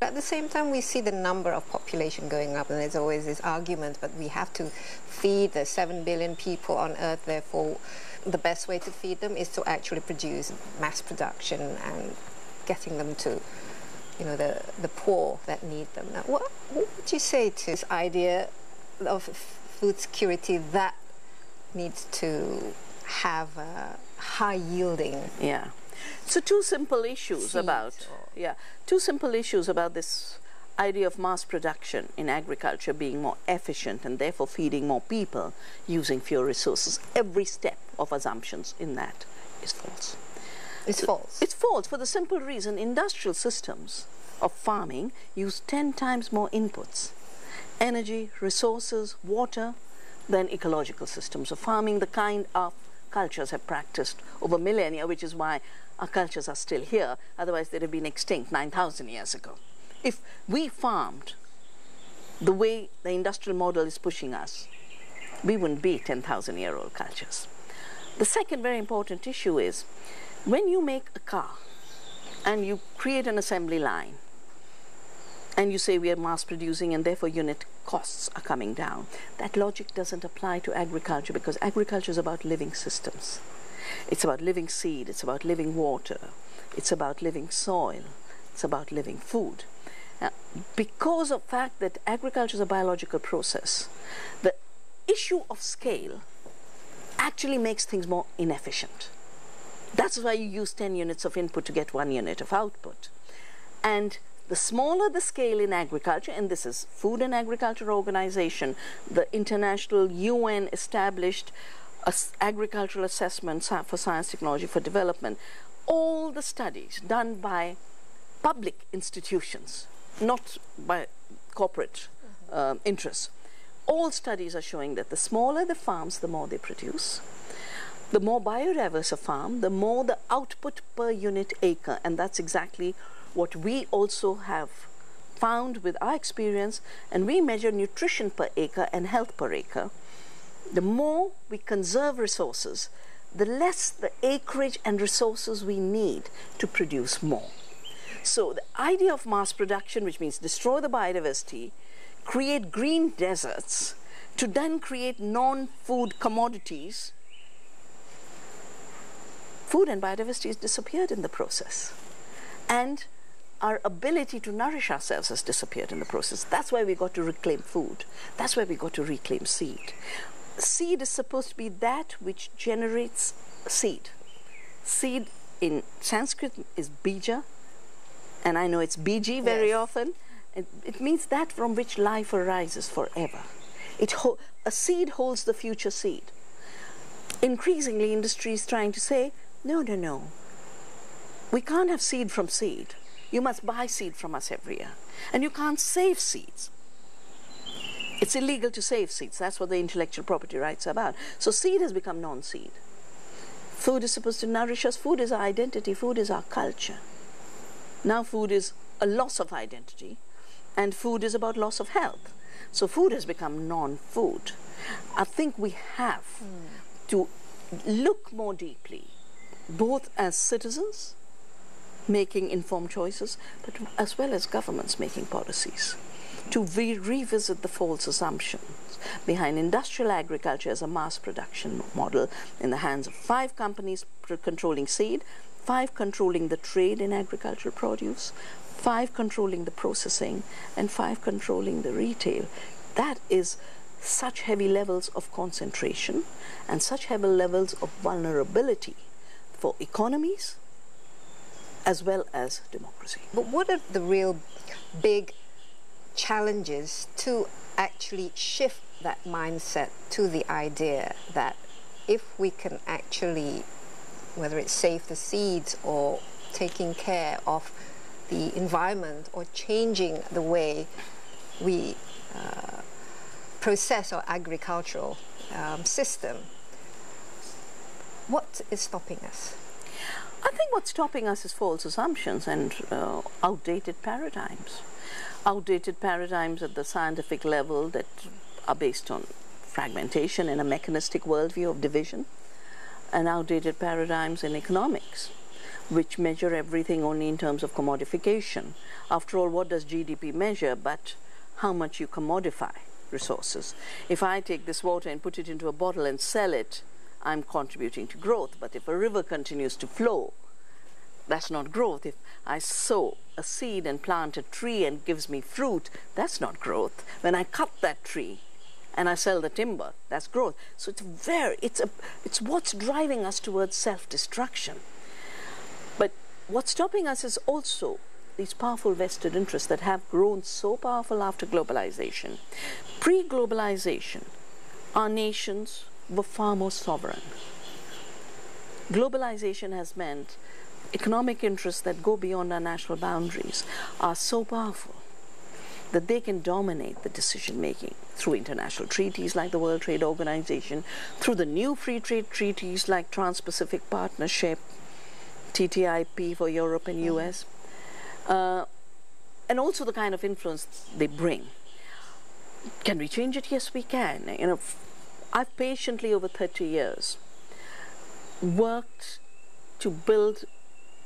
At the same time, we see the number of population going up, and there's always this argument, but we have to feed the 7 billion people on Earth, therefore the best way to feed them is to actually produce mass production and getting them to, you know, the poor that need them. Now, what would you say to this idea of food security that needs to have a high yielding? Yeah. So two simple issues about this idea of mass production in agriculture being more efficient and therefore feeding more people using fewer resources. Every step of assumptions in that is false. It's false. It's false for the simple reason industrial systems of farming use 10 times more inputs, energy, resources, water, than ecological systems of farming, the kind of cultures have practiced over millennia, which is why our cultures are still here. Otherwise, they'd have been extinct 9,000 years ago. If we farmed the way the industrial model is pushing us, we wouldn't be 10,000-year-old cultures. The second very important issue is when you make a car and you create an assembly line and you say we are mass producing and therefore unit costs are coming down, that logic doesn't apply to agriculture, because agriculture is about living systems. It's about living seed, it's about living water, it's about living soil, it's about living food. Now, because of the fact that agriculture is a biological process, the issue of scale actually makes things more inefficient. That's why you use 10 units of input to get 1 unit of output. And the smaller the scale in agriculture, and this is Food and Agriculture Organization, the international UN established agricultural assessment for science, technology, for development, all the studies done by public institutions, not by corporate interests, all studies are showing that the smaller the farms, the more they produce. The more biodiverse a farm, the more the output per unit acre, and that's exactly what we also have found with our experience, and we measure nutrition per acre and health per acre. The more we conserve resources, the less the acreage and resources we need to produce more. So the idea of mass production, which means destroy the biodiversity, create green deserts, to then create non-food commodities, food and biodiversity has disappeared in the process. And our ability to nourish ourselves has disappeared in the process. That's why we got to reclaim food. That's why we got to reclaim seed. Seed is supposed to be that which generates seed. Seed in Sanskrit is bija, and I know it's biji very often. It means that from which life arises forever. A seed holds the future seed. Increasingly, industry is trying to say, no, no, no. We can't have seed from seed. You must buy seed from us every year. And you can't save seeds. It's illegal to save seeds. That's what the intellectual property rights are about. So seed has become non-seed. Food is supposed to nourish us. Food is our identity. Food is our culture. Now food is a loss of identity, and food is about loss of health. So food has become non-food. I think we have to look more deeply, both as citizens making informed choices, but as well as governments making policies, to revisit the false assumptions behind industrial agriculture as a mass production model in the hands of 5 companies controlling seed, 5 controlling the trade in agricultural produce, 5 controlling the processing, and 5 controlling the retail. That is such heavy levels of concentration and such heavy levels of vulnerability for economies as well as democracy. But what are the real big challenges to actually shift that mindset to the idea that if we can actually, whether it's save the seeds or taking care of the environment or changing the way we process our agricultural system, what is stopping us? I think what's stopping us is false assumptions and outdated paradigms. Outdated paradigms at the scientific level that are based on fragmentation and a mechanistic worldview of division, and outdated paradigms in economics, which measure everything only in terms of commodification. After all, what does GDP measure but how much you commodify resources? If I take this water and put it into a bottle and sell it, I'm contributing to growth. But if a river continues to flow, that's not growth. If I sow a seed and plant a tree and gives me fruit, that's not growth. When I cut that tree and I sell the timber, that's growth. So it's what's driving us towards self-destruction. But what's stopping us is also these powerful vested interests that have grown so powerful after globalization. Pre-globalization, our nations were far more sovereign. Globalization has meant economic interests that go beyond our national boundaries are so powerful that they can dominate the decision-making through international treaties like the World Trade Organization, through the new free trade treaties like Trans-Pacific Partnership, TTIP for Europe and US, and also the kind of influence they bring. Can we change it? Yes, we can. You know, I've patiently over 30 years worked to build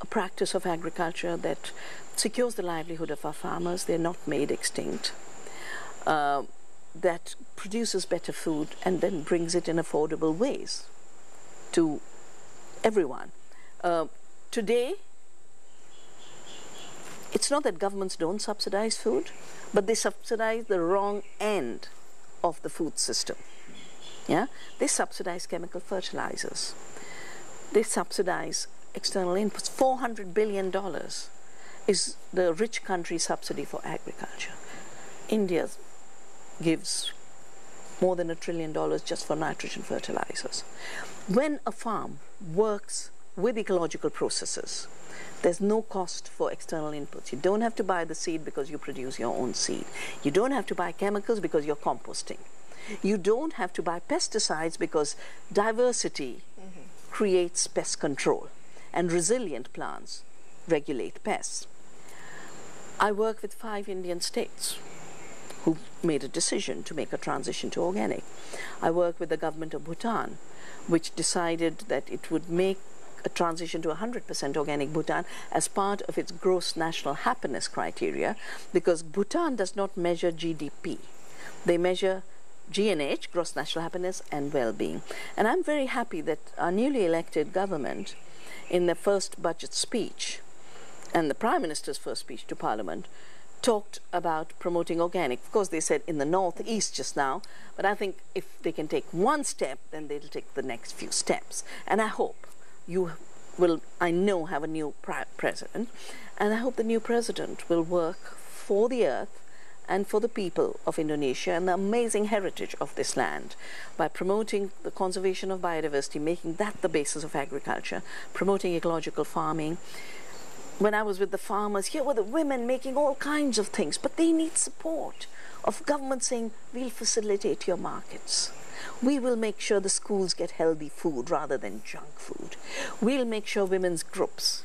a practice of agriculture that secures the livelihood of our farmers. They're not made extinct. That produces better food and then brings it in affordable ways to everyone. Today, it's not that governments don't subsidize food, but they subsidize the wrong end of the food system. Yeah? They subsidize chemical fertilizers. They subsidize external inputs. $400 billion is the rich country subsidy for agriculture. India gives more than $1 trillion just for nitrogen fertilizers. When a farm works with ecological processes, there's no cost for external inputs. You don't have to buy the seed because you produce your own seed. You don't have to buy chemicals because you're composting. You don't have to buy pesticides because diversity creates pest control, and resilient plants regulate pests. I work with 5 Indian states who made a decision to make a transition to organic. I work with the government of Bhutan, which decided that it would make a transition to 100% organic Bhutan as part of its gross national happiness criteria, because Bhutan does not measure GDP. They measure GNH, gross national happiness, and well-being. And I'm very happy that our newly elected government, in their first budget speech, and the Prime Minister's first speech to Parliament, talked about promoting organic. Of course, they said in the northeast just now, but I think if they can take one step, then they'll take the next few steps. And I hope you will, I know, have a new president, and I hope the new president will work for the earth and for the people of Indonesia and the amazing heritage of this land by promoting the conservation of biodiversity, making that the basis of agriculture, promoting ecological farming. When I was with the farmers, here were the women making all kinds of things, but they need support of government saying, we'll facilitate your markets. We will make sure the schools get healthy food rather than junk food. We'll make sure women's groups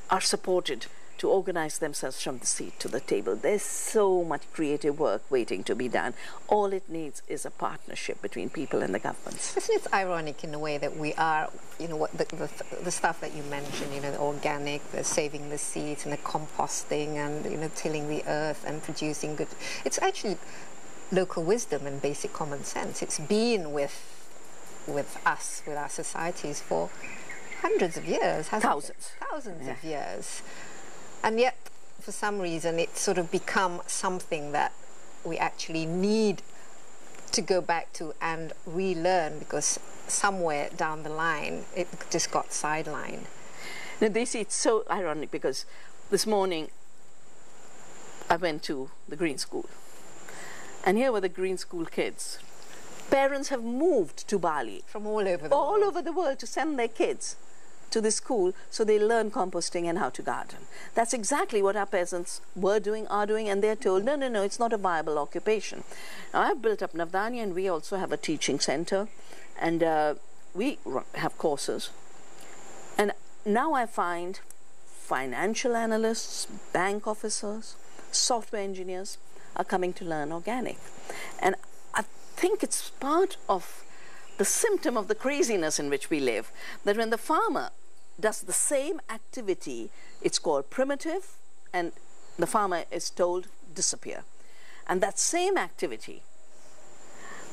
are supported to organize themselves from the seat to the table. There's so much creative work waiting to be done. All it needs is a partnership between people and the governments. Isn't it ironic in a way that we are, you know, what the stuff that you mentioned, you know, the organic, the saving the seeds and the composting and, you know, tilling the earth and producing good. It's actually local wisdom and basic common sense. It's been with us, with our societies for hundreds of years, hasn't it? Thousands of years. And yet, for some reason, it's sort of become something that we actually need to go back to and relearn, because somewhere down the line, it just got sidelined. Now, they see it's so ironic because this morning I went to the Green School, and here were the Green School kids. Parents have moved to Bali from all over the world. All over the world to send their kids to this school so they learn composting and how to garden. That's exactly what our peasants were doing, are doing, and they're told, no, no, no, it's not a viable occupation. Now, I've built up Navdanya, and we also have a teaching center, and we have courses. And now I find financial analysts, bank officers, software engineers are coming to learn organic. And I think it's part of the symptom of the craziness in which we live, that when the farmer does the same activity. It's called primitive, and the farmer is told disappear. And that same activity,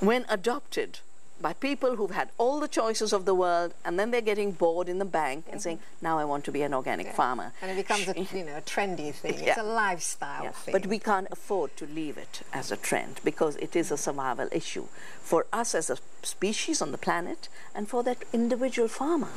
when adopted by people who've had all the choices of the world, and then they're getting bored in the bank and saying, now I want to be an organic farmer. And it becomes a, a trendy thing. It's a lifestyle thing. But we can't afford to leave it as a trend, because it is a survival issue for us as a species on the planet and for that individual farmer.